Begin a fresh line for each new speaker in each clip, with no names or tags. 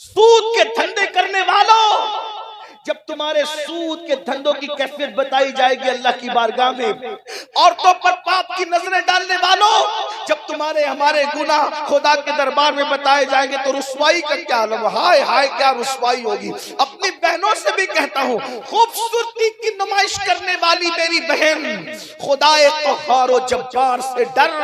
सूद के धंधे करने वालों, जब तुम्हारे सूद के धंधों की कैफियत बताई जाएगी अल्लाह की बारगाह में, औरतों पर पाप की नजरें डालने वालों, जब तुम्हारे हमारे गुनाह खुदा के दरबार में बताए जाएंगे तो रुसवाई का क्या आलम, हाय हाय क्या रुसवाई होगी। अपनी बहनों से भी कहता हूँ, खूबसूरती की नुमाइश करने वाली मेरी बहन, खुदाए क़हार व जब्बार से डर,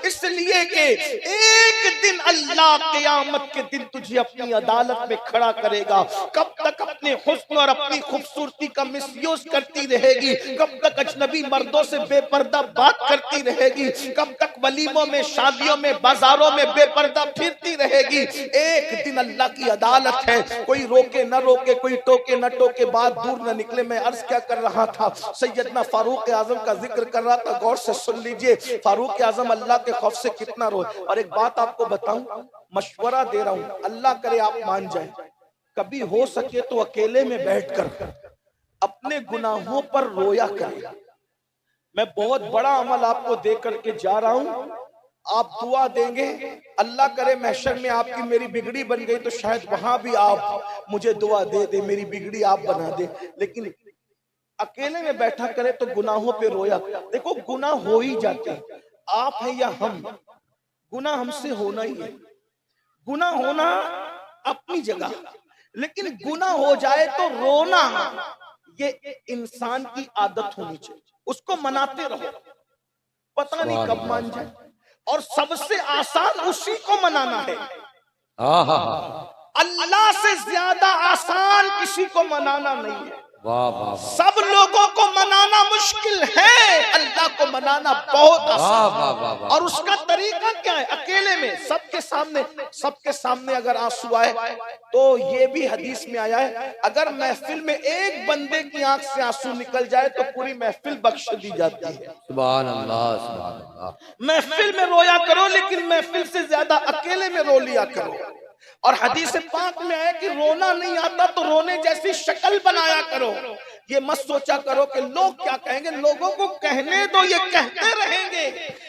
इसलिए कि एक दिन अल्लाह क़यामत के दिन तुझे अपनी अदालत में खड़ा करेगा। कब तक अपने हुस्न और अपनी खूबसूरती का मिसयूज करती रहेगी, कब तक अजनबी मर्दों से बेपर्दा बात करती रहेगी, कब तक वलीमों में, शादियों में, बाजारों में बेपर्दा फिरती रहेगी। एक दिन अल्लाह की अदालत है, कोई रोके न रोके, कोई टोके न टोके, बात दूर न निकले। मैं अर्ज क्या कर रहा था, सैयदना फारूक आजम का जिक्र कर रहा था, गौर से सुन लीजिए। फारूक आजम अल्लाह के खौफ से कितना रोए। और एक बात आपको बताऊं, मशवरा दे रहा हूं, अल्लाह करे आप मान जाए, कभी हो सके तो अकेले में बैठकर अपने गुनाहों पर रोया करें। मैं बहुत बड़ा अमल आपको दे करके जा रहा हूं, आप दुआ देंगे, अल्लाह करे महशर में आपकी मेरी बिगड़ी बन गई तो शायद वहां भी आप मुझे दुआ दे, मेरी बिगड़ी आप बना दे। लेकिन अकेले में बैठा करे तो गुनाहों पे रोया। देखो गुनाह हो ही जाते हैं, आप हैं या हम, गुनाह हमसे होना ही है। गुनाह होना अपनी जगह, लेकिन गुनाह हो जाए तो रोना ये इंसान की आदत होनी चाहिए। उसको मनाते रहो, पता नहीं कब मान जाए। और सबसे आसान उसी को मनाना है। अल्लाह से ज्यादा आसान किसी को मनाना नहीं है।
वाह वाह,
सब लोगों को मनाना मुश्किल है, अल्लाह को मनाना बहुत आसान। और उसका तरीका क्या है, अकेले में सबके सामने अगर आंसू आए तो ये भी हदीस में आया है, अगर महफिल में एक बंदे की आंख से आंसू निकल जाए तो पूरी महफिल बख्श दी जाती है।
सुभान अल्लाह, सुभान अल्लाह।
महफिल में रोया करो, लेकिन महफिल से ज्यादा अकेले में रो लिया करो। और हदीस पाक में है कि रोना नहीं आता तो रोने जैसी शक्ल बनाया करो। ये मत सोचा करो कि लोग क्या कहेंगे, लोगों को कहने दो, ये कहते रहेंगे,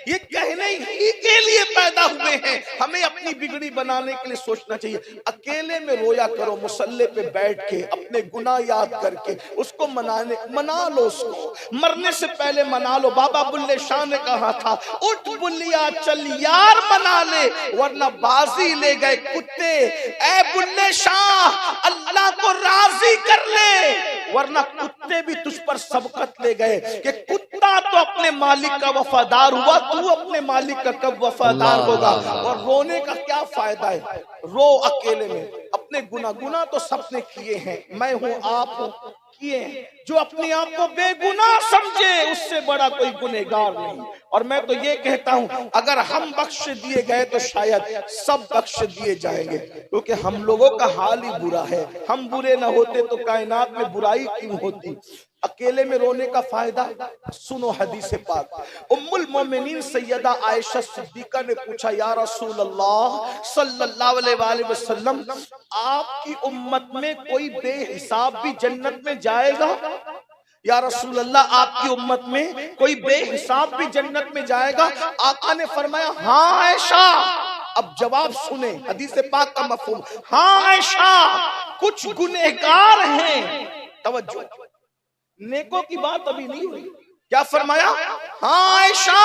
ये कहने ही के लिए पैदा हुए हैं। हमें अपनी बिगड़ी बनाने के लिए सोचना चाहिए। अकेले में रोया करो, मुसल्ले पे बैठ के अपने गुनाह याद करके उसको मना लो, उसको मरने से पहले मना लो। बाबा बुल्ले शाह ने कहा था, उठ बुल्लिया चल यार मना ले, वरना बाजी ले गए कुत्ते। ऐ बुल्ले शाह अल्लाह को राजी कर ले, वरना कुत्ते भी तुझ पर सबकत ले गए। कि कुत्ता तो अपने मालिक का वफादार हुआ, तू अपने मालिक का कब वफादार होगा। और रोने का क्या फायदा है, रो अकेले में अपने गुनाह तो सबने किए हैं, मैं हूं आप हूं, किए हैं। जो अपने आप को बेगुनाह समझे उससे बड़ा कोई गुनहगार नहीं। और मैं तो ये कहता हूं, अगर हम बख्श दिए गए तो शायद सब बख्श दिए जाएंगे, क्योंकि हम लोगों का हाल ही बुरा है। हम बुरे ना होते तो कायनात में बुराई क्यों होती। अकेले में रोने का फायदा सुनो, हदीस पाक उम्मुल मोमिनीन सैयदा आयशा सिद्दीका ने पूछा, या रसूल अल्लाह सल्लल्लाहु अलैहि वसल्लम, आपकी उम्मत में कोई बेहिसाब भी जन्नत में जाएगा? या रसूल अल्लाह आपकी उम्मत में कोई बेहिसाब भी जन्नत में जाएगा? आका ने फरमाया, हाँ आयशा। अब जवाब सुने, हदीस पाक का मफहूम, हाँ आयशा, कुछ गुनहगार हैं। तवज्जो, नेकों की बात अभी नहीं हुई। क्या फरमाया? हाँ आयशा,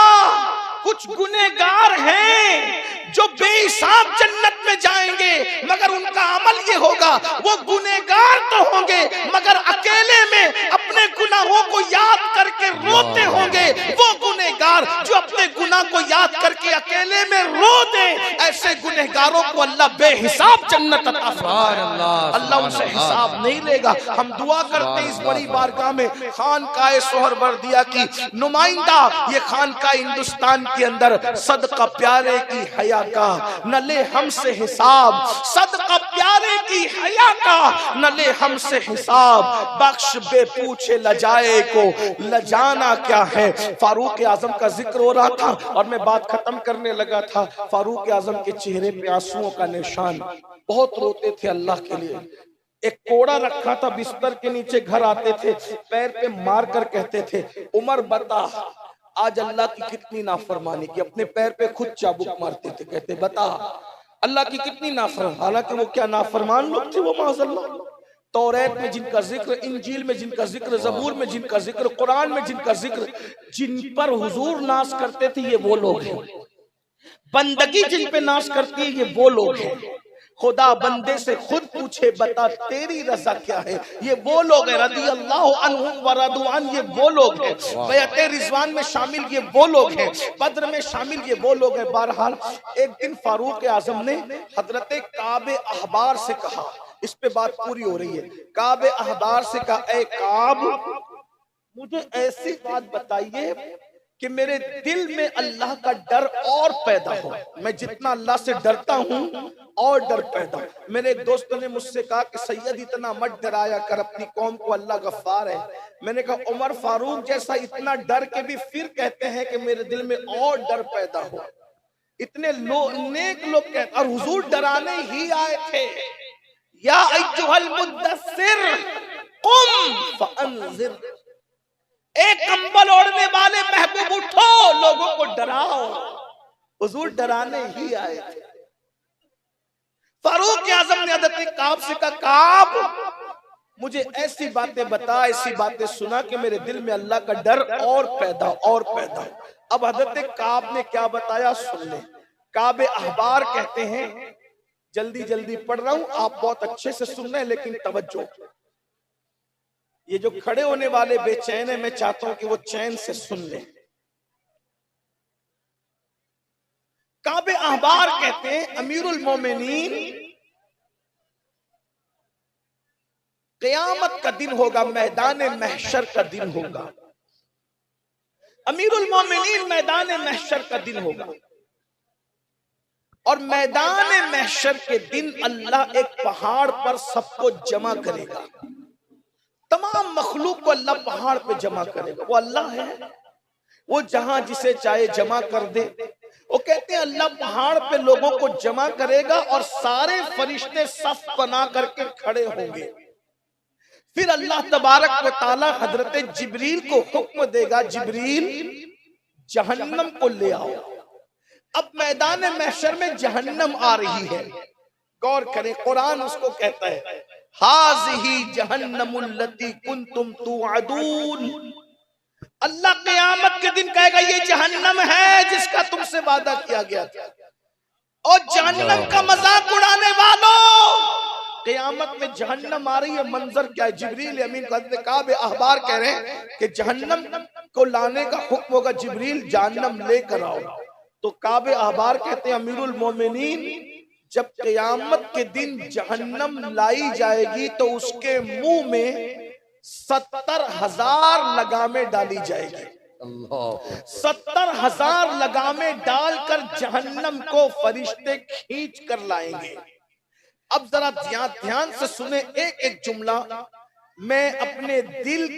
कुछ गुनहगार हैं जो बेहिसाब जन्नत में जाएंगे, मगर उनका अमल ये होगा, वो गुनहगार तो होंगे मगर अकेले में अपने गुनाहों को याद करके रोते होंगे। वो गुनहगार जो अपने गुनाह को याद करके अकेले में रो दे, ऐसे गुनहगारों को अल्लाह बेहिसाब जन्नत अता फरमाएगा। अल्लाह उनसे हिसाब नहीं लेगा। हम दुआ करते हैं इस बड़ी बारगाह में खानकाए सोहरवर्दिया की नुमाइंदा, ये खानकाए हिंदुस्तान के अंदर सदका प्यारे की हया का न ले हमसे हिसाब, सदका प्यारे की हया का न ले हमसे हिसाब, बख्श बेपूछे लजाए को लजाना क्या है। फारूक आजम का जिक्र हो रहा था और मैं बात खत्म करने लगा था। फारूक आजम के चेहरे पे आंसुओं का निशान, बहुत रोते थे अल्लाह के लिए। एक कोड़ा रखा था बिस्तर के नीचे, घर आते थे पैर पे मार कर कहते थे, उमर बता आज अल्लाह की कितनी नाफरमानी की। अपने पैर पे खुद चाबुक मारते थे, कहते बता अल्लाह की कितनी नाफरमान, हालांकि वो क्या नाफरमान लोग थे वो माज़अल्लाह। तौरात में जिनका जिक्र, इंजील में जिनका जिक्र, जबूर में जिनका जिक्र, कुरान में जिनका जिक्र, जिन पर हुजूर नाश करते थे ये वो लोग हैं। बंदगी जिन पे नाश करती है ये वो लोग हैं। खुदा बंदे से खुद पूछे बता तेरी रजा क्या है, ये वो लोग हैं। रदी अल्लाह अन्हुम व रदू अन, ये वो लोग हैं। बैअते रिजवान में शामिल ये वो लोग हैं। बद्र में शामिल ये वो लोग हैं। बहरहाल एक दिन फारूक आजम ने हजरत काबे अहबार से कहा, इस पे बात पूरी हो रही है। काबे अहबार से कहा, ए काब मुझे ऐसी बात बताइए कि मेरे दिल में अल्लाह का डर और पैदा हो, मैं जितना अल्लाह से डरता हूँ और डर पैदा हो। मेरे एक दोस्त ने मुझसे कहा कि सैयद इतना मत डराया कर अपनी कौम को, अल्लाह गफ्फार है। मैंने कहा उमर फारूक जैसा इतना डर के भी फिर कहते हैं कि मेरे दिल में और डर पैदा हो। इतने नेक लोग कहते, और हुजूर डराने ही आए थे। या अय्युहल मुद्दस्सिर कुम फअंज़िर, एक कंबल ओढ़ने वाले महबूब उठो, लोगों को डराओ। हुजूर डराने ही आए थे। फारूक आजम ने हज़रत काब से कहा, काब मुझे ऐसी बातें बता, ऐसी बातें सुना कि मेरे दिल में अल्लाह का डर और पैदा और पैदा। अब हज़रत काब ने क्या बताया सुन ले। काबे अहबार कहते हैं, जल्दी जल्दी पढ़ रहा हूं, आप बहुत अच्छे से सुन रहे हैं लेकिन तवज्जो। ये जो खड़े होने वाले बेचैन है, मैं चाहता हूं कि वो चैन से सुन ले। काबे अहबार कहते हैं, अमीरुल मोमिनीन क़यामत का दिन होगा, मैदान महशर का दिन होगा। अमीरुल मोमिनीन मैदान महशर का दिन होगा, और मैदान महशर के दिन अल्लाह एक पहाड़ पर सबको जमा करेगा। तमाम मखलूक को अल्लाह पहाड़ पे जमा करेगा। वो अल्लाह है, वो जहां जिसे चाहे जमा कर दे। वो कहते हैं अल्लाह पहाड़ पे लोगों को जमा करेगा और सारे फरिश्ते सफ बना करके खड़े होंगे। फिर अल्लाह तबारक व तआला हजरत जिब्रील को हुक्म देगा, जिब्रील जहन्नम को ले आओ। अब मैदान महशर में जहन्नम आ रही है। गौर करें, कुरान उसको कहता है, हाज़िही जहन्नमुल्लती कुंतुम तुअदून। अल्लाह क़यामत के दिन कहेगा ये जहन्नम है जिसका तुमसे वादा किया गया था। और जहन्नम का मजाक उड़ाने वालों, क़यामत में जहन्नम आ रही है, मंजर क्या है। जिब्रील अमीन काबे अहबार कह रहे हैं कि जहन्नम को लाने का हुक्म होगा, जिब्रील जहन्नम लेकर आओ। तो काबे अहबार कहते हैं अमीरुल मोमिनीन जब क़यामत के दिन जहन्नम लाई जाएगी तो उसके मुंह में 70,000 लगामें डाली जाएगी। 70,000 लगामें डालकर जहन्नम को फरिश्ते खींच कर लाएंगे। अब जरा ध्यान से सुने एक एक जुमला। मैं अपने दिल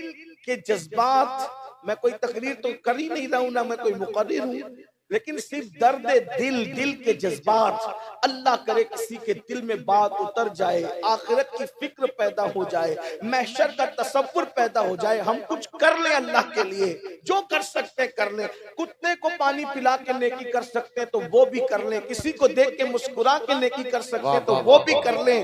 के जज्बात, मैं कोई तकरीर तो कर ही नहीं रहा हूं, ना मैं कोई मुकर्रिर हूं, लेकिन सिर्फ दर्द दिल के जज्बात। अल्लाह करे किसी के दिल में बात उतर जाए, आखिरत की फिक्र पैदा हो जाए, महशर का तसव्वुर पैदा हो जाए, हम कुछ कर ले अल्लाह के लिए, जो कर सकते कर ले। कुत्ते को पानी पिला के नेकी कर सकते तो वो भी कर ले, किसी को देख के मुस्कुरा के नेकी कर सकते तो वो भी कर ले,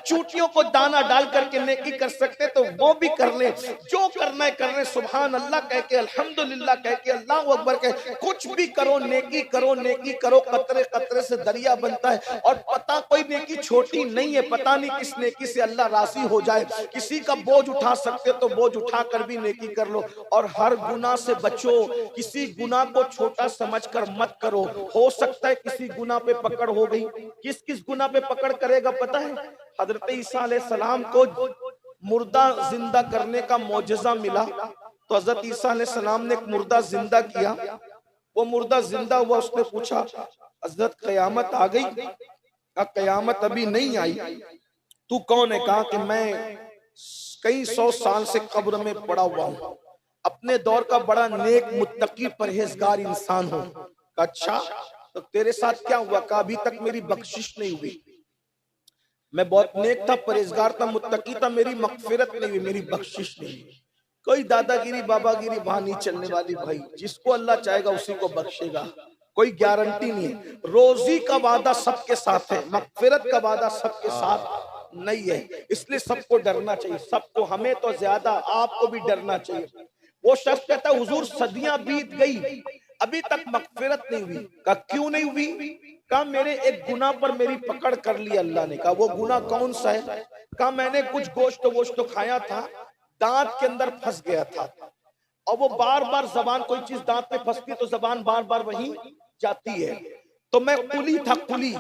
चूटियों को दाना डाल करके नेकी कर सकते तो वो भी कर ले। जो करना है कर ले, सुभान अल्लाह कह के, अल्हम्दुलिल्लाह कह के, अल्लाह अकबर कह, कुछ भी करो, नेकी करो, नेकी करो। कतरे कतरे से दरिया बनता है, और पता कोई नेकी छोटी नहीं है, पता नहीं किस नेकी से अल्लाह राजी हो जाए। किसी का बोझ उठा सकते तो बोझ उठा कर भी नेकी कर लो। और हर गुनाह से बचो, किसी गुनाह को छोटा समझकर मत करो। हो सकता है किसी गुनाह पे पकड़ हो गई। किस किस गुनाह पे पकड़ करेगा पता है? हजरत ईसा अलैहिस्सलाम को मुर्दा जिंदा करने का मौजज़ा मिला, तो हजरत ईसा अलैहिस्सलाम ने एक मुर्दा जिंदा किया। वो मुर्दा जिंदा हुआ, उसने पूछा हजरत क़यामत आ गई? कहा क़यामत अभी नहीं आई। तू कौन है? कहा कि मैं कई 100 साल से कब्र में पड़ा हुआ हूँ, अपने दौर का बड़ा नेक मुत्तकी परहेजगार इंसान हूँ। अच्छा तो तेरे साथ क्या हुआ? कहा अभी तक मेरी बख्शिश नहीं हुई, मैं बहुत नेक था, परहेजगार था, मुत्तकी था, मेरी मगफिरत नहीं हुई, मेरी बख्शिश नहीं हुई। कोई दादागिरी बाबागिरी वहां नहीं चलने वाली भाई, जिसको अल्लाह चाहेगा उसी को बख्शेगा। कोई गारंटी नहीं है। रोजी का वादा सबके साथ है, मगफिरत का वादा सबके साथ नहीं है। इसलिए सबको डरना चाहिए, सबको, हमें तो ज्यादा, आपको भी डरना चाहिए। वो शख्स कहता है हुजूर सदियां बीत गई अभी तक मगफिरत नहीं हुई। कहा क्यों नहीं हुई? कहा मेरे एक गुनाह पर मेरी पकड़ कर ली अल्लाह ने। कहा वो गुनाह कौन सा है? कहा मैंने कुछ गोश्त खाया था, दांत के अंदर फंस गया था, और वो बार बार जबान, कोई चीज दांत में फंसती तो जबान बार बार वहीं जाती है, तो मैं कुली था, कुली।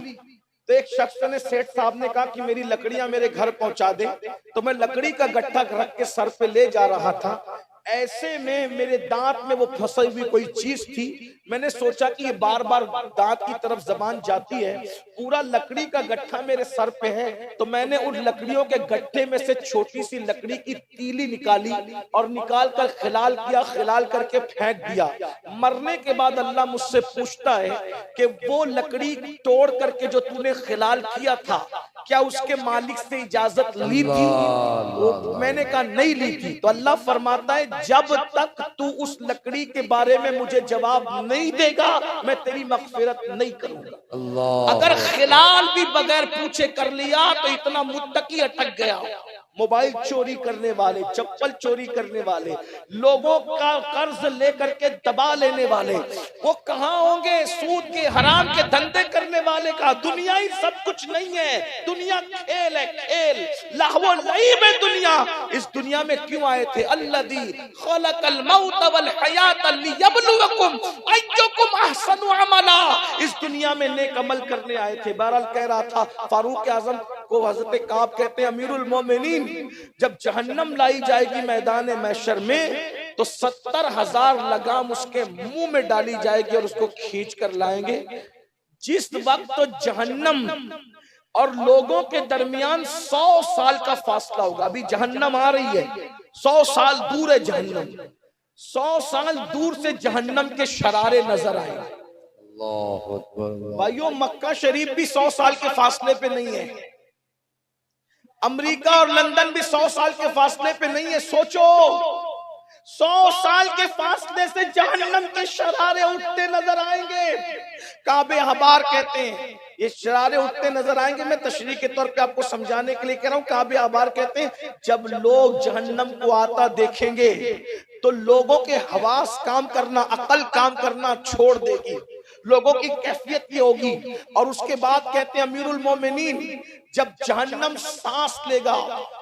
तो एक शख्स ने, सेठ साहब ने कहा कि मेरी लकड़ियां मेरे घर पहुंचा दे। तो मैं लकड़ी का गट्ठा रख के सर पे ले जा रहा था, ऐसे में मेरे दांत में वो फंसी हुई कोई चीज थी। मैंने सोचा कि ये बार बार दांत की तरफ जबान जाती है, पूरा लकड़ी का गट्ठा मेरे सर पे है, तो मैंने उन लकड़ियों के गट्ठे में से छोटी सी लकड़ी की तीली निकाली और निकाल कर खिलाल किया, खिलाल करके फेंक दिया। मरने के बाद अल्लाह मुझसे पूछता है कि वो लकड़ी तोड़ करके जो तूने खिलाल किया था, क्या उसके मालिक से इजाजत ली थी? वो मैंने कहा नहीं ली थी। तो अल्लाह फरमाता है जब तक तू उस लकड़ी के बारे में मुझे जवाब नहीं देगा, मैं तेरी मगफिरत नहीं करूंगा। अगर खिलाल भी बगैर पूछे कर लिया तो इतना मुत्तकी अटक गया। मोबाइल चोरी करने वाले, चप्पल चोरी करने वाले, लोगों का कर्ज लेकर के दबा लेने वाले, वो कहाँ होंगे? सूद के, हराम के धंधे करने वाले का दुनिया ही सब कुछ नहीं है। दुनिया खेल है, खेल, लहवो लईब है दुनिया। इस दुनिया में क्यों आए थे? अल्लज़ी खलक़ल मौत वल हयात लियब्लुवकुम अय्युकुम अहसनु अमला। इस दुनिया में नेक अमल करने आए थे। बहरहाल कह रहा था, फारूक आजम को हजरत काब कहते हैं अमीरुल मोमिनीन, जब जहन्नम लाई जाएगी मैदान महशर में तो 70,000 लगाम उसके मुंह में डाली जाएगी और उसको खींच कर लाएंगे। जिस वक्त तो जहन्नम और लोगों के दरमियान 100 साल का फासला होगा। अभी जहन्नम आ रही है, 100 साल दूर है जहन्नम, 100 साल दूर से जहन्नम के शरारे नजर आए। भाइयों मक्का शरीफ भी 100 साल के फासले पे नहीं है, अमेरिका और लंदन भी 100 साल के फासले पे नहीं है। सोचो 100 साल के फासले से जहन्नम के शरारे उठते नजर आएंगे। काबे हबार कहते हैं ये शरारे उठते नजर आएंगे। मैं तशरीह के तौर पे आपको समझाने के लिए कह रहा हूँ। काबे हबार कहते हैं जब लोग जहन्नम को आता देखेंगे तो लोगों के हवास काम करना, अकल काम करना छोड़ देगी, लोगों की कैफियत ये होगी। और उसके बाद कहते हैं अमीरुल मोमिनीन जब जहन्नम सांस लेगा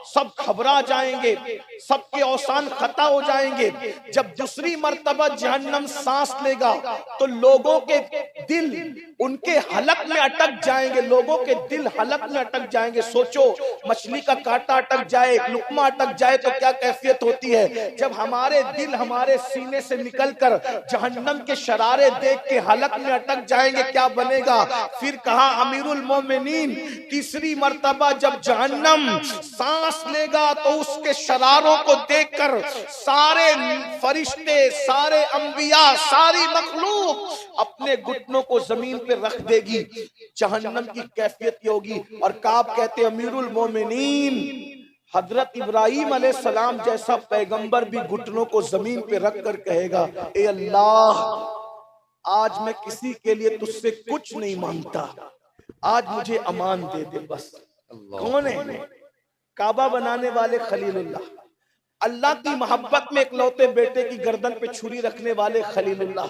सब घबरा जाएंगे, सबके औसान खता हो जाएंगे। जब दूसरी मर्तबा जहन्नम सांस लेगा तो लोगों के दिल उनके हलक में अटक जाएंगे, लोगों के दिल हलक में अटक जाएंगे। सोचो मछली का कांटा अटक जाए, लुकमा अटक जाए तो क्या कैफियत होती है। जब हमारे दिल हमारे सीने से निकलकर जहन्नम के शरारे देख के हलक में अटक जाएंगे, क्या बनेगा? फिर कहा अमीरुल मोमिनीन तीसरी मर्तबा जब जहन्नम सांस लेगा तो उसके शरारों को देखकर सारे फरिश्ते, सारे अंबिया, सारी मखलूक अपने घुटनों को जमीन पे रख देगी। जहन्नम की कैफियत ये होगी। और काब कहते अमीरुल मोमिनीन हजरत इब्राहिम अलैहिस्सलाम जैसा पैगंबर भी घुटनों को जमीन पे रख कर कहेगा ए अल्लाह आज मैं किसी के लिए तुझसे कुछ नहीं मांगता, आज मुझे अमान दे दे बस। कौन है? काबा बनाने वाले खलीलुल्लाह, अल्लाह की मोहब्बत में इकलौते बेटे की गर्दन पे छुरी रखने वाले खलीलुल्लाह,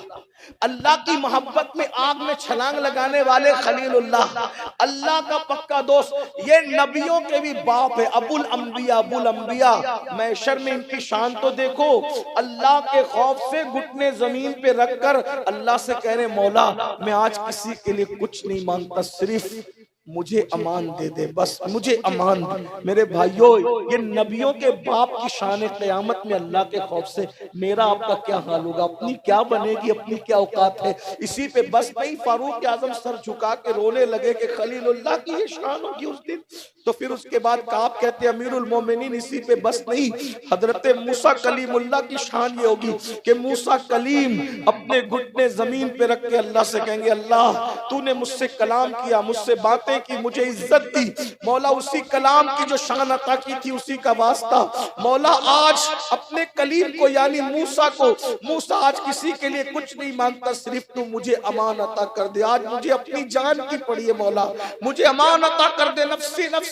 अल्लाह की मोहब्बत में आग में छलांग लगाने वाले खलीलुल्लाह, अल्लाह का पक्का दोस्त। ये नबियों के भी बाप है, अबुल अंबिया, अबुल अंबिया। महशर में इनकी शान तो देखो, अल्लाह के खौफ से घुटने जमीन पे रखकर अल्लाह से कह रहे मौला मैं आज किसी के लिए कुछ नहीं मांगता, सिर्फ मुझे अमान दे दे बस, मुझे अमान दे। मेरे भाइयों ये नबियों के बाप की शान क़यामत में अल्लाह के खौफ से मेरा आपका क्या हाल होगा, अपनी क्या बनेगी, अपनी क्या औकात है। इसी पे बस नहीं फारूक आजम सर झुका के रोने लगे कि खलीलुल्लाह की ये शान होगी उस दिन। तो फिर उसके बाद काब कहते हैं अमीरुल मोमिनीन इसी पे बस नहीं, हजरत मूसा कलीमुल्लाह की शान ये होगी कि मूसा कलीम अपने घुटने जमीन पे रख के अल्लाह से कहेंगे, अल्लाह तूने मुझसे कलाम किया, मुझसे बातें की, मुझे इज्जत दी, मौला उसी कलाम की जो शान अता की थी उसी का वास्ता, मौला आज अपने कलीम को यानी मूसा को, मूसा आज किसी के लिए कुछ नहीं मांगता, सिर्फ तू मुझे अमान अता कर दे, आज मुझे अपनी जान की पड़ी है मौला, मुझे अमान अता कर दे, नफ्सी नफ्सी।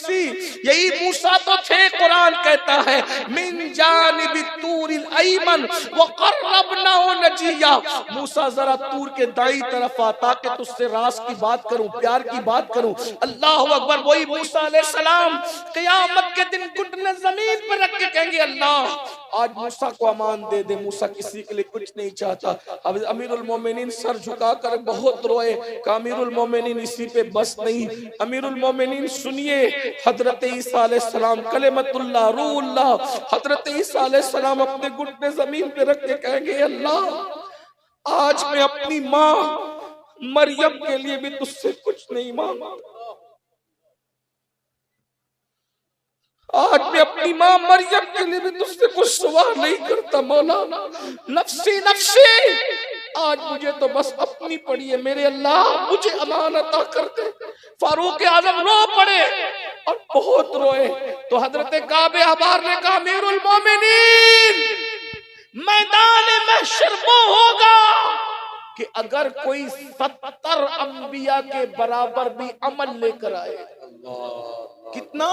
यही मूसा तो थे, कुरान कहता है मिन जानिबि तूरिल अयमन व क़र्रबनाहु नजिया, मूसा जरा तूर के दाईं तरफ आ ताकि तुझसे राज की बात करूं, प्यार की बात करूं। अल्लाहु अकबर। वही मूसा अलैहिस्सलाम क़यामत के दिन घुटने जमीन पर रख के कहेंगे, अल्लाह आज मूसा को अमान दे दे, मूसा किसी के लिए कुछ नहीं चाहता। अब अमीरुल मोमिनीन सर झुकाकर बहुत रोए, का अमीरुल मोमिनीन इसी पे बस नहीं, अमीरुल मोमिनीन सुनिए, हजरत ईसा अलैहिस्सलाम कलिमतुल्लाह रूहुल्लाह, हजरत ईसा अलैहिस्सलाम अपने घुटने जमीन पे रख के कहेंगे, अल्लाह आज मैं अपनी माँ मरियम के लिए भी तुझसे कुछ नहीं मांगा, आज मैं अपनी माँ मरियम के लिए भी तुझसे कुछ सवाल नहीं करता, मौला नफ्सी नफ्सी, आज मुझे तो बस अपनी पड़ी है, मेरे अल्लाह मुझे अमान अता कर दे। फारूक आजम रो पड़े और बहुत रोए, तो हजरत काबे अहबार ने कहा, अमीरुल मोमिनीन मैदान महशर वो होगा कि अगर कोई 70 अंबिया के बराबर भी अमल लेकर आए। कितना,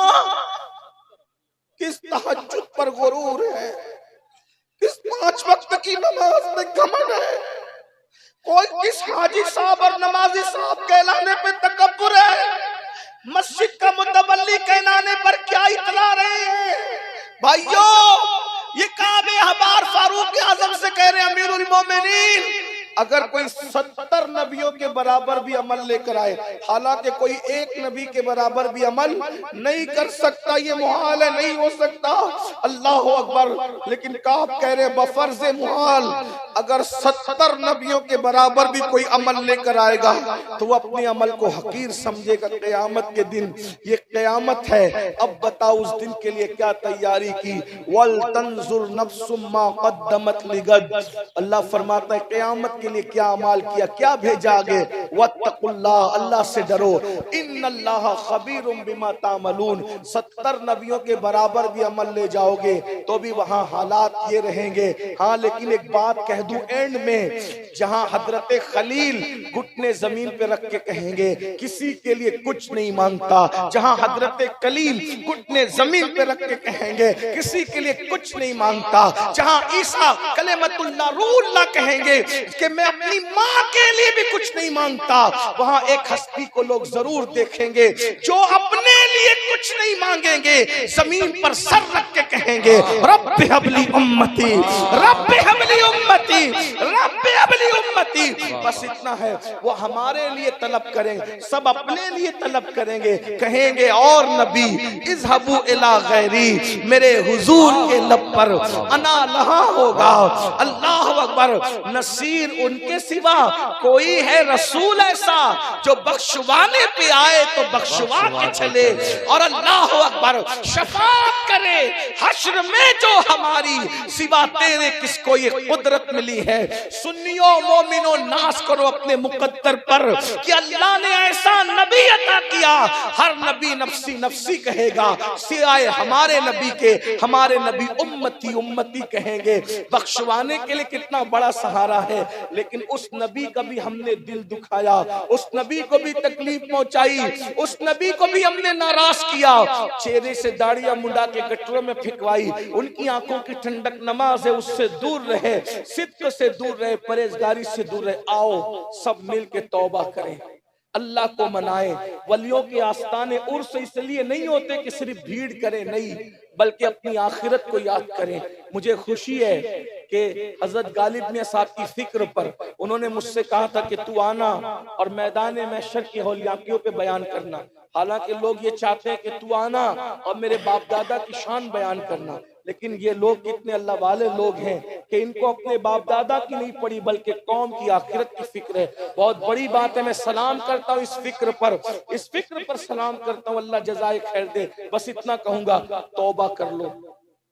किस तहज्जुद पर गुरूर है, किस 5 वक्त की नमाज में घमंड है, कोई किस हाजी साहब और नमाजी साहब कहलाने पे तकब्बुर है, मस्जिद का मुतवल्ली कहलाने पर क्या इतला रहे हैं। भाइयों ये काबे अहबार फारूक आजम से कह रहे हैं, अमीरुल मोमिनीन अगर कोई 70 नबियों के बराबर भी अमल लेकर आए, हालांकि कोई एक नबी के बराबर भी अमल नहीं कर सकता, ये मुहाल है, नहीं हो सकता। अल्लाह अकबर। लेकिन काब कह रहे बफर्ज मुहाल, अगर 70 नबियों के बराबर भी कोई अमल लेकर आएगा तो वो अपने अमल को हकीर समझेगा क़यामत के दिन। ये क़यामत है, अब बताओ उस दिन के लिए क्या तैयारी की। वल तंजुर नफ्सुम मा क़द्दमत लिगद, अल्लाह फरमाता है क़यामत के लिए क्या अमाल किया, क्या भेजा आगे। वत्तकुल्लाह, अल्लाह से डरो, इन्नल्लाह खबीरुम बिमा तामलून। 70 नबियों के बराबर भी अमल ले जाओगे तो भी वहां हालात ये रहेंगे। हाँ लेकिन एक बात कह दूं एंड में, जहां हजरत खलील घुटने जमीन पे रख के कहेंगे किसी के लिए कुछ नहीं मांगता, जहां हजरत कलीम घुटने जमीन पे रख के कहेंगे किसी के लिए कुछ नहीं मांगता, जहां ईसा कलिमतुल्लाह रूहुल्लाह कहेंगे कि मैं अपनी माँ के लिए भी कुछ नहीं मांगता, वहां एक हस्ती को लोग जरूर देखेंगे जो अपने लिए कुछ नहीं मांगेंगे, जमीन पर सर रख के कहेंगे rabbi humbly उम्मती, rabbi humbly उम्मती, rabbi humbly उम्मती। बस इतना है, वो हमारे लिए तलब करेंगे, सब अपने लिए तलब करेंगे, कहेंगे और नबी इज़हबू इला गैरी, मेरे हुजूर के लब पर अना लहा होगा। अल्लाह अकबर। नसीर उनके सिवा कोई है रसूल ऐसा जो बख्शवाने पे आए तो बख्शवा के चले, और अल्लाह अकबर शफाअत करे हश्र में जो हमारी, सिवा तेरे किसको ये कुदरत मिली है। सुन्नियों मोमिनों नाज करो अपने मुकद्दर पर कि अल्लाह ने ऐसा नबी अता किया, हर नबी नफ्सी नफ्सी कहेगा सिवाय हमारे नबी के, हमारे नबी उम्मती उम्मती कहेंगे। बख्शवाने के लिए कितना बड़ा सहारा है, लेकिन उस नबी का भी हमने दिल दुखाया, उस नबी को भी तकलीफ पहुंचाई, उस नबी को भी हमने नाराज किया, चेहरे से दाढ़ियां मुंडा के गटरों में फिकवाई, उनकी आंखों की ठंडक नमाज है उससे दूर रहे, सिद्क से दूर रहे, परहेजगारी से दूर रहे। आओ सब मिल के तौबा करें, अल्लाह को मनाएं। वलियों के आस्ताने उर्स इसलिए नहीं होते कि सिर्फ भीड़ करें, नहीं, बल्कि अपनी आखिरत को याद करें। मुझे खुशी है कि हजरत गालिब ने साहब की फिक्र पर उन्होंने मुझसे कहा था कि तू आना और मैदान महशर की हौलियाकियों पे बयान करना। हालांकि लोग ये चाहते हैं कि तू आना और मेरे बाप दादा की शान बयान करना, लेकिन ये लोग कितने अल्लाह वाले लोग हैं कि इनको अपने बाप दादा की नहीं पड़ी बल्कि कौम की आखिरत की फिक्र है। बहुत बड़ी बात है। मैं सलाम करता हूँ इस फिक्र पर सलाम करता हूँ। अल्लाह जज़ाए खैर दे। बस इतना कहूंगा, तौबा कर लो,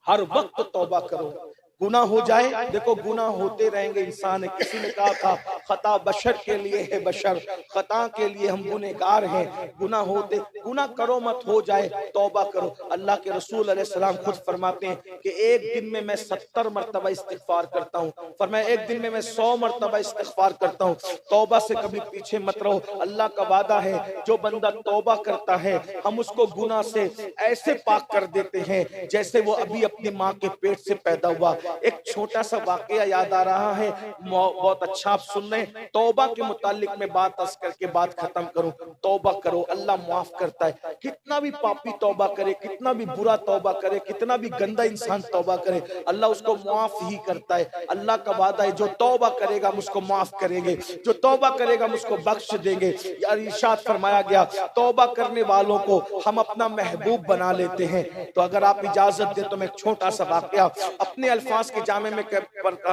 हर वक्त तौबा करो। गुनाह हो जाए, देखो गुनाह होते रहेंगे, इंसान है। किसी ने कहा था खता बशर के लिए है, बशर खता के लिए हम गुनहगार हैं। गुनाह करो मत, हो जाए तौबा करो। अल्लाह के रसूल अलैहिस्सलाम खुद फरमाते हैं कि एक दिन में मैं 70 मरतबा इस्तिगफार करता हूँ। फरमाया एक दिन में मैं 100 मरतबा इस्तिगफार करता हूँ। तौबा से कभी पीछे मत रहो। अल्लाह का वादा है, जो बंदा तौबा करता है हम उसको गुनाह से ऐसे पाक कर देते हैं जैसे वो अभी अपनी माँ के पेट से पैदा हुआ। एक छोटा सा वाकया याद आ रहा है, बहुत अच्छा आप सुन रहे हैं। तौबा के मुतालिक में बात अर्ज करके बात खत्म करूं। तौबा करो, अल्लाह माफ करता है। कितना भी पापी तौबा करे, कितना भी बुरा तौबा करे, कितना भी गंदा इंसान तौबा करे, अल्लाह उसको माफ ही करता है। अल्लाह का वादा है, जो तौबा करेगा हम उसको माफ करेंगे, जो तौबा करेगा हम उसको बख्श देंगे। यार इरशाद फरमाया गया, तौबा करने वालों को हम अपना महबूब बना लेते हैं। तो अगर आप इजाजत दे तो मैं छोटा सा वाकया अपने अल्फाज के जामे में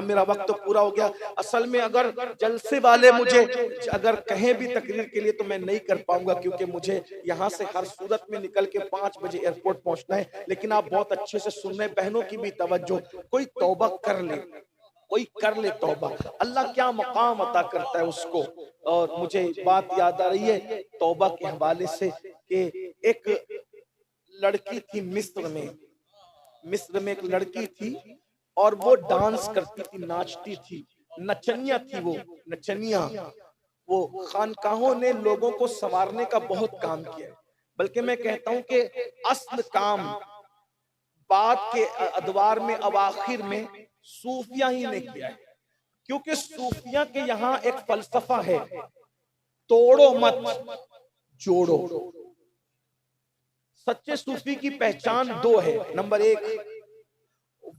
मेरा वक्त तो पूरा हो गया। असल में अगर जलसे वाले मुझे अगर कहें भी तकरीर के लिए तो मैं नहीं कर पाऊंगा, क्योंकि मुझे यहाँ से हर सूरत में निकल के 5 बजे एयरपोर्ट पहुंचना है। लेकिन आप बहुत अच्छे से सुन रहे, बहनों की भी तवज्जो, कोई तौबा कर ले, कोई कर ले तौबा, अल्लाह क्या मकाम अता करता है उसको। और मुझे बात याद आ रही है तौबा के हवाले से कि एक लड़की थी मिस्र में एक लड़की थी और वो डांस करती थी, नाचती थी, नचनिया थी। वो नचनिया, वो खानकाहों ने लोगों को संवारने का बहुत काम किया है। बल्कि मैं कहता हूं कि असल काम बात के अदवार में अवाखिर में सूफिया ही ने किया है। क्योंकि सूफिया के यहाँ एक फलसफा है, तोड़ो मत जोड़ो। सच्चे सूफी की पहचान 2 है। नंबर 1,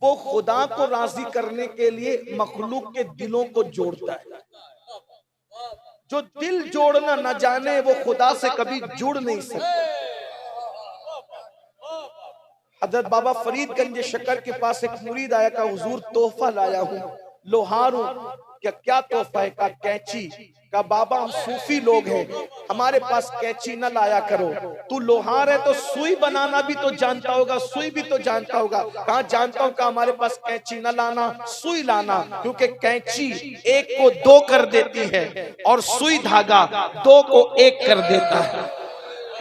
वो खुदा को राजी करने के लिए मखलूक के दिलों को जोड़ता है। जो दिल जोड़ना न जाने वो खुदा से कभी जुड़ नहीं सकता। हजरत बाबा फरीदगंज शक्कर के पास एक मुरीद आया, का हुजूर तोहफा लाया हूं, लोहार हूं। क्या तोहफा है? का कैंची। का बाबा हम सूफी लोग हैं, हमारे पास कैंची न लाया करो। तू लोहार है तो सुई बनाना भी तो जानता होगा, सुई भी तो जानता होगा। कहाँ जानता हूँ? का हमारे पास कैंची न लाना, सुई लाना, क्योंकि कैंची 1 को 2 कर देती है और सुई धागा 2 को 1 कर देता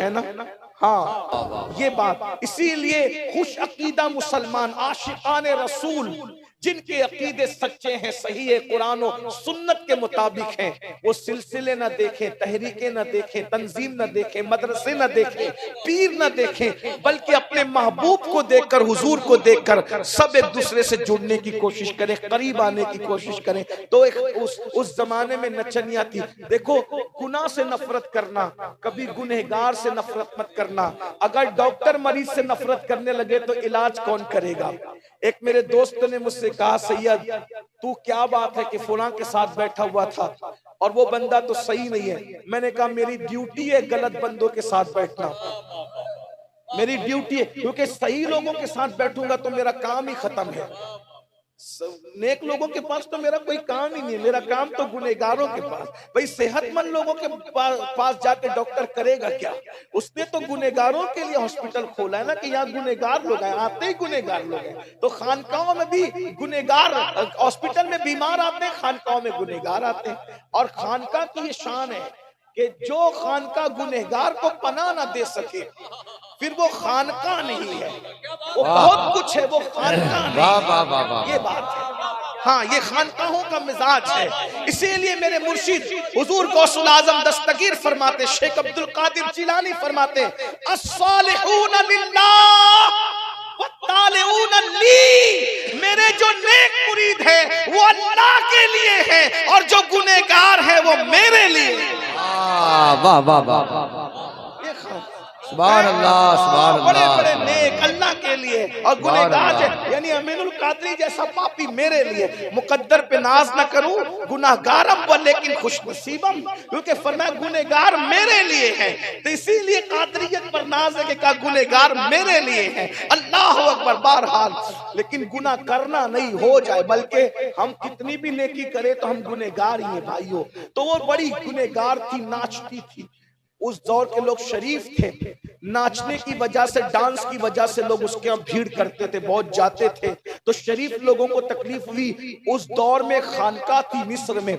है ना? हाँ, ये बात। इसीलिए खुश अकीदा मुसलमान, आशिकाने रसूल, जिनके अकीदे सच्चे हैं, सही है, कुरान और सुन्नत के मुताबिक हैं, वो सिलसिले न देखें, तहरीके न देखें, तंजीम न देखें, मदरसे न देखें, पीर न देखें, बल्कि अपने महबूब को देखकर, हुजूर को देखकर सब एक दूसरे से जुड़ने की कोशिश करें, करीब आने की कोशिश करें। तो एक उस जमाने में नचनिया थी। देखो, गुनाह से नफरत करना, कभी गुनहगार से नफरत मत करना। अगर डॉक्टर मरीज से नफरत करने लगे तो इलाज कौन करेगा? एक मेरे दोस्त ने मुझसे कहा, सैयद तू क्या बात है कि फलां के साथ बैठा हुआ था और वो बंदा तो सही नहीं है। मैंने कहा मेरी ड्यूटी है गलत बंदों के साथ बैठना, मेरी ड्यूटी है, क्योंकि सही लोगों के साथ बैठूंगा तो मेरा काम ही खत्म है। नेक लोगों के पास तो मेरा कोई काम ही नहीं है, मेरा काम तो गुनहगारों के पास। भाई सेहतमंद लोगों के पास जाके डॉक्टर करेगा क्या? उसने तो गुनहगारों के लिए हॉस्पिटल खोला है ना, कि यहाँ गुनहगार लोग हैं, आते ही गुनहगार लोग हैं। तो खानकाहों में भी गुनहगार, हॉस्पिटल में बीमार आते हैं, खानकाहों में गुनहगार आते हैं। और खानका की ये शान है कि जो खानका गुनहगार को पनाह ना दे सके फिर वो खानका नहीं है। वो बहुत कुछ है, वो खानका नहीं। ये बात है। हाँ, ये खानकाहों का मिजाज है। इसीलिए मेरे मुर्शिद हुजूर गौसुल आजम दस्तगीर फरमाते, शेख अब्दुल कादिर जिलानी फरमाते, अस्सालिहून लिल्लाह वत्तालिऊन ली। मेरे जो नेक मुरीद है वो अल्लाह के लिए है और जो गुनहगार है वो मेरे लिए।
वाह वाह वाह, सुभान अल्लाह, सुभान अल्लाह।
बड़े बड़े नेक अल्लाह के के लिए और गुनहगार यानी अमीनुल कादरी जैसा पापी मेरे लिए। मुकद्दर पे नाज न करूं, गुनाहगारम व लेकिन खुशनसीबम, क्योंकि फरमाया गुनहगार मेरे लिए है, तो इसीलिए कादरियत पर नाज है कि का गुनहगार मेरे लिए है। अल्लाह अकबर। बहरहाल लेकिन गुनाह करना नहीं हो जाए, बल्कि हम कितनी भी नेकी करें तो हम गुनहगार ही हैं भाइयों। तो वो बड़ी गुनहगार थी, नाचती थी। उस दौर के लोग शरीफ थे, नाचने की वजह से, डांस की वजह से लोग उसके यहाँ भीड़ करते थे, बहुत जाते थे। तो शरीफ लोगों को तकलीफ हुई। उस दौर में खानका थी मिस्र में,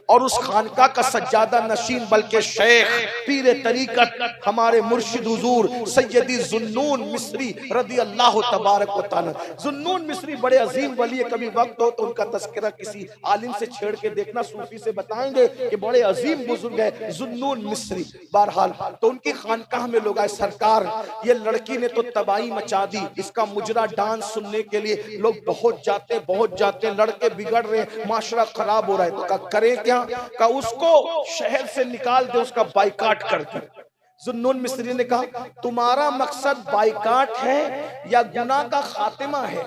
और उस खानका का सज्जादा नशीन बल्कि शेख पीर तरीकत हमारे मुर्शिद हुजूर सैयदी जुन्नून मिस्री रदी अल्लाह तबारक व तआला। जुन्नून मिस्री बड़े अजीम वली है, कभी वक्त हो तो उनका तस्करा किसी आलिम से छेड़ के देखना, सूफी से बताएंगे कि बड़े अजीम बुजुर्ग है जुन्नून मिस्री। बहरहाल तो उनकी खानकाह में लोग आए, सरकार ये लड़की ने तो तबाही मचा दी, इसका मुजरा डांस सुनने के लिए लोग बहुत जाते, लड़के बिगड़ रहे, माशरा खराब हो रहा है। तो कहा करें क्या? कहा उसको शहर से निकाल दे, उसका बाइकाट कर दे। जुन्नून मिस्री ने कहा तुम्हारा मकसद बाइकाट है या गुनाह का खातिमा है?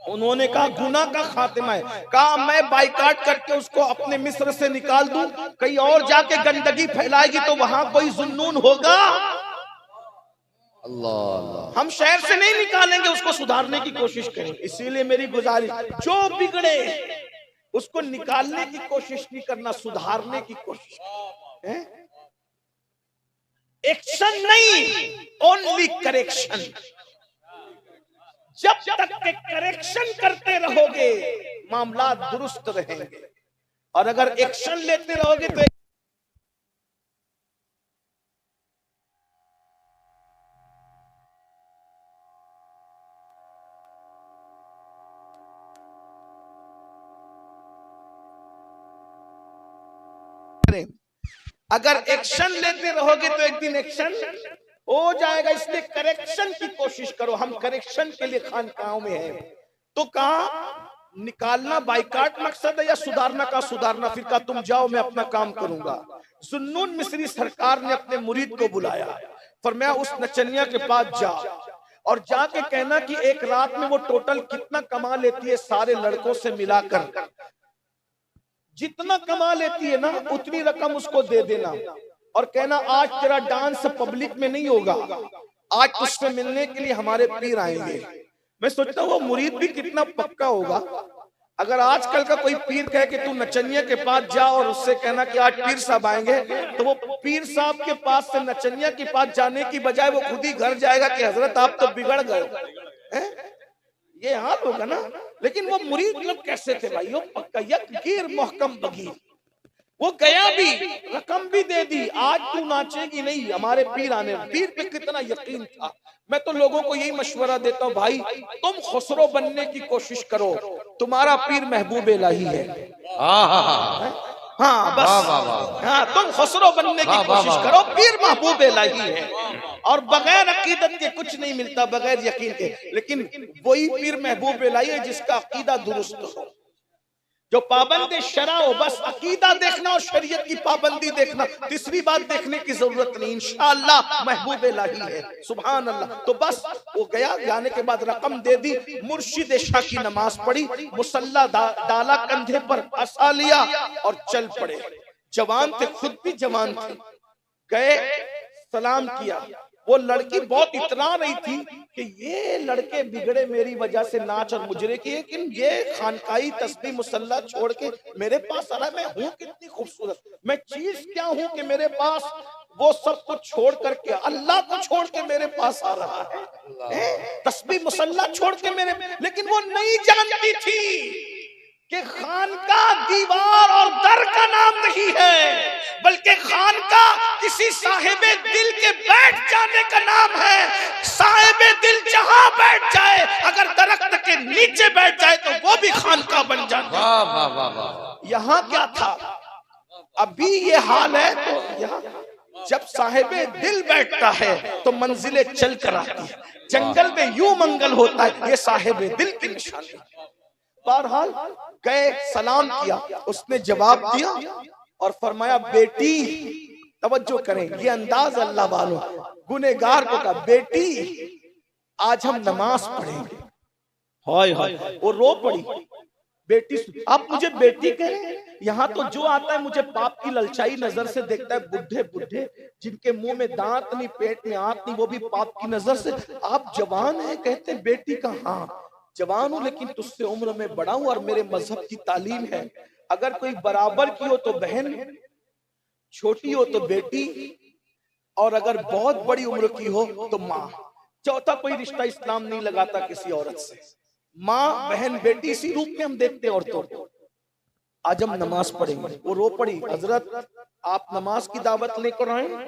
उन्होंने कहा गुनाह का खातिमा है। कहा मैं बाइकाट करके उसको अपने मिस्र से निकाल दूं, कहीं और जाके गंदगी फैलाएगी तो वहां कोई जुन्नून होगा?
अल्लाह।
हम शहर से नहीं निकालेंगे, उसको सुधारने की कोशिश करेंगे। इसीलिए मेरी गुजारिश, जो बिगड़े उसको निकालने की कोशिश नहीं करना, सुधारने की कोशिश है। एक्शन नहीं, ओनली करेक्शन। जब तक के करेक्शन करते रहोगे मामला दुरुस्त रहेंगे, और अगर एक्शन लेते रहोगे तो अगर एक्शन लेते रहोगे तो एक दिन एक्शन हो जाएगा। इसलिए करेक्शन की कोशिश करो। हम करेक्शन के लिए खानकाहों में हैं। तो कहा निकालना बाइकाट मकसद है या सुधारना का सुधारना? फिर कहा तुम जाओ, मैं अपना काम करूंगा। जुन्नून मिस्री सरकार ने अपने मुरीद को बुलाया, फरमाया उस नचनिया के पास जा और जाके कहना कि एक रात में वो टोटल कितना कमा लेती है, सारे लड़कों से मिलाकर जितना कमा लेती है ना उतनी रकम उसको दे देना, और कहना आज तेरा डांस पब्लिक में नहीं होगा, आज तुझसे मिलने के लिए हमारे पीर आएंगे। मैं सोचता हूँ वो मुरीद भी कितना पक्का होगा। अगर आजकल का कोई पीर कहे कि तू नचनिया के पास जा और उससे कहना कि आज पीर साहब आएंगे, तो वो पीर साहब के पास से नचनिया के पास जाने की बजाय वो खुद ही घर जाएगा कि हजरत आप तो बिगड़ गए। ये हाल होगा ना। लेकिन वो मुरीद लोग कैसे थे भाइयों? पक्का यकीर मोहकम बगीर। वो गया भी, रकम भी दे दी, आज तू नाचेगी नहीं, हमारे पीर आने। पीर पे कितना यकीन था। मैं तो लोगों को यही मशवरा देता हूँ, भाई तुम खुसरो बनने की कोशिश करो, तुम्हारा पीर महबूब इलाही है। हाँ बस, हाँ तुम खुसरो बनने की कोशिश करो, पीर महबूब इलाही है। और बगैर अकीदत के कुछ नहीं मिलता, बगैर यकीन के। लेकिन वही पीर महबूब इलाही है जिसका अकीदा दुरुस्त हो, जो पाबंद शरा हो। बस अकीदा देखना और शरीयत की पाबंदी देखना, तीसरी बात देखने की जरूरत नहीं। इंशाअल्लाह महबूब इलाही है, सुभान अल्लाह। तो बस वो गया, जाने के बाद रकम दे दी, मुर्शिद शाह की नमाज पढ़ी, मुसल्ला डाला कंधे पर, असा लिया और चल पड़े। जवान थे, खुद भी जवान थे। गए, सलाम किया। वो लड़की बहुत इतरा रही थी कि ये लड़के बिगड़े मेरी वजह से, नाच और मुजरे की, लेकिन ये खानकाई तस्बीह मुसल्ला छोड़ के मेरे पास आ रहा है। मैं हूँ कितनी खूबसूरत, मैं चीज क्या हूँ कि मेरे पास वो सब कुछ छोड़ करके, अल्लाह को छोड़ के मेरे पास आ रहा है, तस्बीह मुसल्ला छोड़ के मेरे। लेकिन वो नहीं जानती थी कि खानका दीवार और दर का नाम नहीं है, बल्कि खानका किसी साहिबे दिल के बैठ जाने का नाम है। साहिबे दिल जहां बैठ जाए, अगर दरख्त के नीचे बैठ जाए तो वो भी खानका बन जाता है।
वाह वाह वाह वाह।
यहाँ क्या था, अभी ये हाल है। तो यहाँ जब साहिबे दिल बैठता है तो मंजिलें चल कर आती है। जंगल में यूं मंगल होता है, ये साहिबे दिल की निशानी। बहरहाल गए, सलाम किया, उसने जवाब दिया और फरमाया बेटी, तवज्जो करें, ये अंदाज अल्लाह वालों, गुनेगार को कहा बेटी आज हम नमाज पढ़ेंगे। हाय हाय, वो रो पड़ी बेटी। आप मुझे बेटी कहें? यहाँ तो जो आता है मुझे पाप की ललचाई नजर से देखता है, बुढ़े बुढ़े जिनके मुंह में दांत नहीं, पेट में आंत नहीं, वो भी पाप की नजर से। आप जवान हैं, कहते हैं बेटी का। हाँ जवान हूं, लेकिन तुझसे उम्र में बड़ा हूं और मेरे मजहब की तालीम है, अगर कोई बराबर की हो तो बहन, छोटी हो तो बेटी, और अगर बहुत बड़ी उम्र की हो तो माँ। चौथा कोई रिश्ता इस्लाम नहीं लगाता किसी औरत से। माँ बहन बेटी इसी रूप में हम देखते हैं औरतों को। आज हम नमाज पढ़ेंगे। वो रो पड़ी, हजरत आप नमाज की दावत लेकर आए।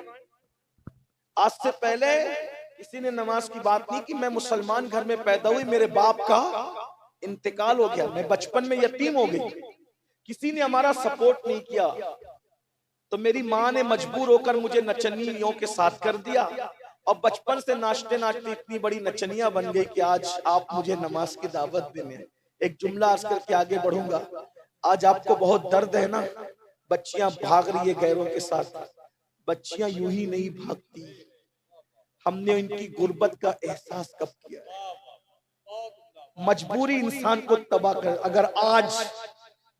आज से पहले किसी ने नमाज की बात नहीं की। मैं मुसलमान घर में पैदा हुई, मेरे बाप का इंतकाल हो गया, मैं बचपन में यतीम हो गई, किसी ने हमारा सपोर्ट नहीं किया, तो मेरी माँ ने मजबूर होकर मुझे नचनियों के साथ कर दिया, और बचपन से नाचते नाचते इतनी बड़ी नचनिया बन गई कि आज आप मुझे नमाज की दावत देने। एक जुमला अर्ज करके आगे बढ़ूंगा। आज आपको बहुत दर्द है ना, बच्चियां भाग रही है गैरों के साथ। बच्चियां यूं ही नहीं भागती, हमने इनकी गुर्बत का एहसास कब किया? मजबूरी इंसान को तबाह कर। अगर आज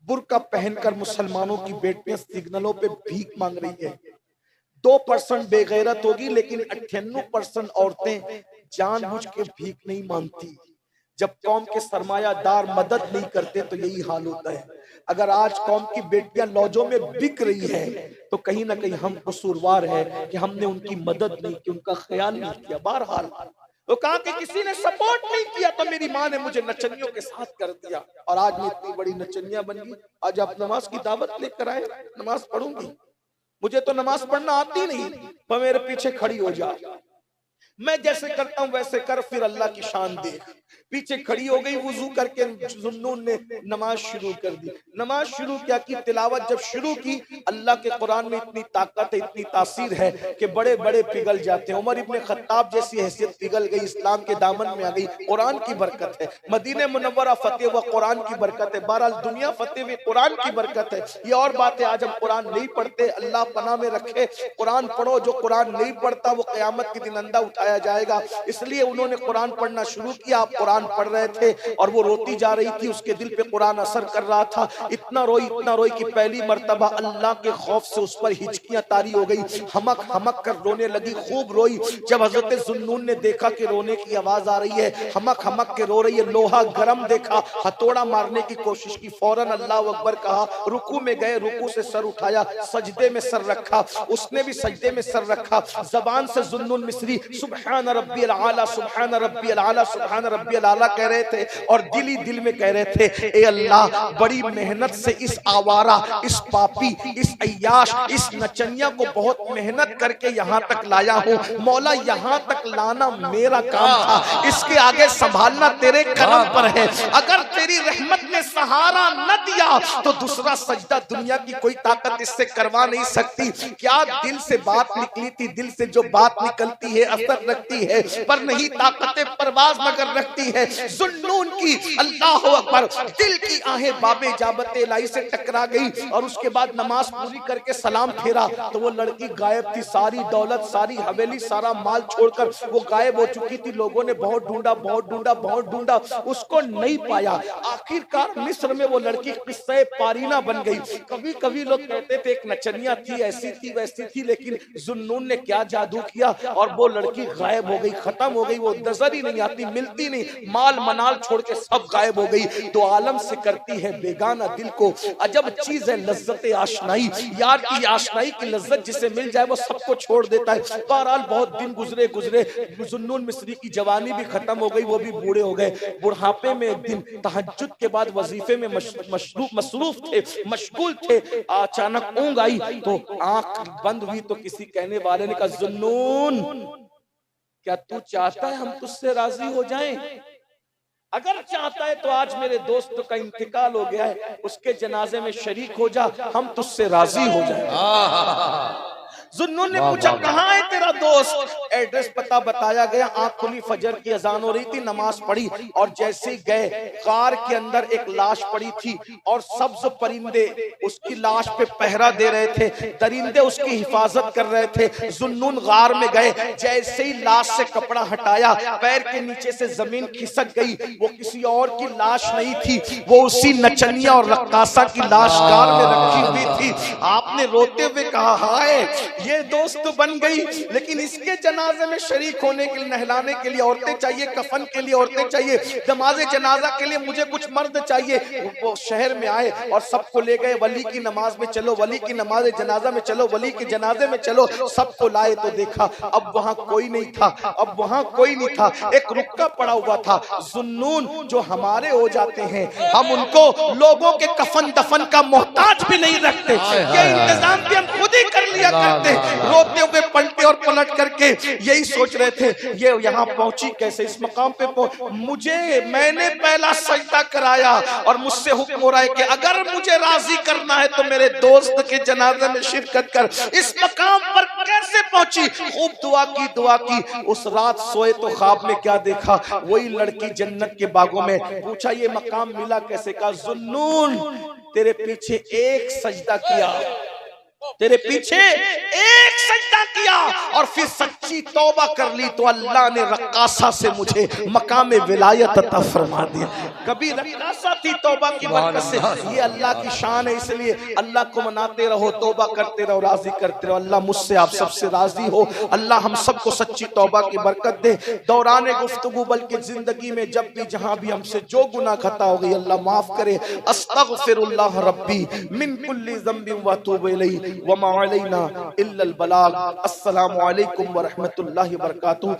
बुर्का पहनकर मुसलमानों की बेटियां सिग्नलों पे भीख मांग रही है, 2% बेगैरत होगी, लेकिन 98% औरतें जानबूझ के भीख नहीं मांगती। जब कौम के सरमायादार मदद नहीं करते तो यही हाल होता है। अगर आज कौम की बेटियां लॉजों में बिक रही है तो कहीं ना कहीं हम कसूरवार है कि हमने उनकी मदद नहीं की, उनका ख्याल नहीं किया। बहरहाल वो कहा कि किसी ने सपोर्ट नहीं किया तो मेरी माँ ने मुझे नचनियों के साथ कर दिया, और आज मैं इतनी बड़ी नचनिया बन गई। आज आप नमाज की दावत लेकर आए, नमाज पढ़ूंगी। मुझे तो नमाज पढ़ना आती नहीं, पर मेरे पीछे खड़ी हो जा, मैं जैसे करता हूं वैसे कर, फिर अल्लाह की शान देख। पीछे खड़ी हो गई, वुजू करके जुन्नून ने नमाज शुरू कर दी। नमाज शुरू क्या की, तिलावत जब शुरू की, अल्लाह के कुरान में इतनी ताकत है, इतनी तासीर है कि बड़े बड़े पिघल जाते हैं। उमर इब्ने खत्ताब जैसी हैसियत पिघल गई, इस्लाम के दामन में आ गई। कुरान की बरकत है, मदीने मुनव्वरा फतेह हुआ कुरान की बरकत है, बहरहाल दुनिया फतेह हुई कुरान की बरकत है। ये और बात है, आज हम कुरान नहीं पढ़ते, अल्लाह पनाह में रखे। कुरान पढ़ो, जो कुरान नहीं पढ़ता वो क़यामत के दिन अंधा उठाया जाएगा। इसलिए उन्होंने कुरान पढ़ना शुरू किया। आप कुरान पढ़ रहे थे और वो रोती जा रही थी, उसके दिल पे कुरान असर कर रहा था। इतना रोई कि पहली मर्तबा अल्लाह के खौफ से उस पर हिचकियां तारी हो गई, हमक हमक कर रोने लगी, खूब रोई। जब हजरत जुन्नून ने देखा कि रोने की आवाज आ रही है, हमक हमक के रो रही है, लोहा गरम देखा, हथौड़ा मारने की कोशिश की, फौरन अल्लाह अकबर कहा, रुकू में गए, रुकू से सर उठाया, सजदे में सर रखा, उसने भी सजदे में सर रखा। जबान से जुन्नून मिस्री सुब्हान रब्बियल आला, सुब्हान रब्बियल आला, सुब्हान रब्बियल आला कह रहे थे, और दिल ही दिल में कह रहे थे, ए अल्लाह बड़ी मेहनत से इस आवारा, इस पापी, इस अय्याश, इस नचनिया को बहुत मेहनत करके यहाँ तक लाया हूँ। मौला यहाँ तक लाना मेरा काम था, इसके आगे संभालना तेरे करम पर है। अगर तेरी रहमत ने सहारा न दिया तो दूसरा सजदा दुनिया की कोई ताकत इससे करवा नहीं सकती। क्या दिल से बात निकली थी, दिल से जो बात निकलती है असर रखती है, पर नहीं ताकतें परवाज मगर रखती है। जुन्नून की अल्लाह अकबर दिल की आहें बाबे जाबते इलाही से टकरा गई, और उसके बाद नमाज पूरी करके सलाम फेरा तो वो लड़की गायब थी। सारी दौलत, सारी हवेली, सारा माल छोड़कर वो गायब हो चुकी थी। लोगों ने बहुत ढूंढा, बहुत ढूंढा, बहुत ढूंढा, उसको नहीं पाया। आखिरकार मिस्र में वो लड़की किस्से पारीना बन गई। कभी कभी लोग कहते थे एक नचनिया थी, ऐसी थी वैसी थी, लेकिन जुन्नून ने क्या जादू किया और वो लड़की गायब हो गई, खत्म हो गई। वो नजर ही नहीं आती, मिलती नहीं, माल मनाल छोड़ के सब गायब हो गई। तो आलम से करती है बेगाना दिल को, अजब चीज है लज्जत आशनाई। यार की आशनाई की लज्जत जिसे मिल जाए वो सबको छोड़ देता है। बहरहाल बहुत दिन गुजरे गुजरे, जुन्नून मिस्री की जवानी भी खत्म हो गई, वो भी बूढ़े हो गए। बुढ़ापे में एक दिन तहज्जुद के बाद वजीफे में मसरूफ थे, मशगूल थे। अचानक ऊँग आई तो आंख बंद हुई तो किसी कहने वाले ने कहा, जुन्नून क्या तू चाहता है हम तुझसे राजी हो जाएं? अगर चाहता है तो आज मेरे दोस्त का इंतकाल हो गया है, उसके जनाजे में शरीक हो जा, हम तुझसे राजी हो जाएं। जुन्नून ने
वाह,
पूछा
वाह,
कहाँ है तेरा दोस्त? एड्रेस पता बताया गया। आंख खुली, फजर की अजान हो रही थी, नमाज पढ़ी और जैसे ही गए कार के अंदर एक लाश पड़ी थी और सब्ज परिंदे उसकी लाश पे पहरा दे रहे थे, दरिंदे उसकी हिफाजत कर रहे थे। जुन्नून गार में गए, जैसे ही लाश से कपड़ा हटाया पैर के नीचे से जमीन खिसक गई। वो किसी और की लाश नहीं थी, वो उसी नचनिया और रक्कासा की लाश कार में रखी हुई थी। आपने रोते हुए कहा हाय ये दोस्त तो बन गई, लेकिन इसके जनाजे में शरीक होने के लिए, नहलाने के लिए औरतें चाहिए, कफन के लिए औरतें चाहिए, नमाज जनाजा के लिए मुझे कुछ मर्द चाहिए। वो शहर में आए और सबको ले गए, वली की नमाज में चलो, वली की नमाज जनाजा में चलो, वली के जनाजे में चलो। सबको लाए तो देखा अब वहां कोई नहीं था, अब वहां कोई नहीं था, एक रुक्का पड़ा हुआ था। जुन्नून जो हमारे हो जाते हैं, हम उनको लोगों के कफन दफन का मोहताज भी नहीं रखते, ये इंतजाम भी हम खुद ही कर लिया करते। रोते हुए पलटे और पलट करके यही सोच रहे थे ये यहाँ पहुंची कैसे, इस मकाम पे मैंने पहला सजदा कराया और मुझसे हुक्म हो रहा है कि अगर मुझे राजी करना है तो मेरे दोस्त के जनाजे में शिरकत कर। इस मकाम पर कैसे पहुंची? खूब दुआ की। उस रात सोए तो ख्वाब में क्या देखा? वही लड़की जन्नत के बागों में। पूछा ये मकाम मिला कैसे? कहा जुन्नून तेरे पीछे एक सजदा किया, तेरे पीछे एक सजदा किया और फिर सच्ची तौबा कर ली तो अल्लाह ने रक्कासा से मुझे मकाम विलायत अता फरमा दिया। कभी रक्कासा थी तौबा की बरकत से। ये अल्लाह की शान है, इसलिए अल्लाह को मनाते रहो, तौबा करते रहो, राजी करते रहो। अल्लाह मुझसे आप सबसे राजी हो। अल्लाह हम सबको सच्ची तौबा की बरकत दे। दौरान गुफ्तगू बल्कि जिंदगी में जब भी जहां भी हमसे जो गुनाह खता हो गई अल्लाह माफ करे। अस्तगफिरुल्लाह रब्बी मिन कुल्ली ज़ंबिन व अतूबु इलैहि व मा अलैना इल्लल बलाग। अस्सलामु अलैकुम व रहमतुल्लाहि व बरकातुहू।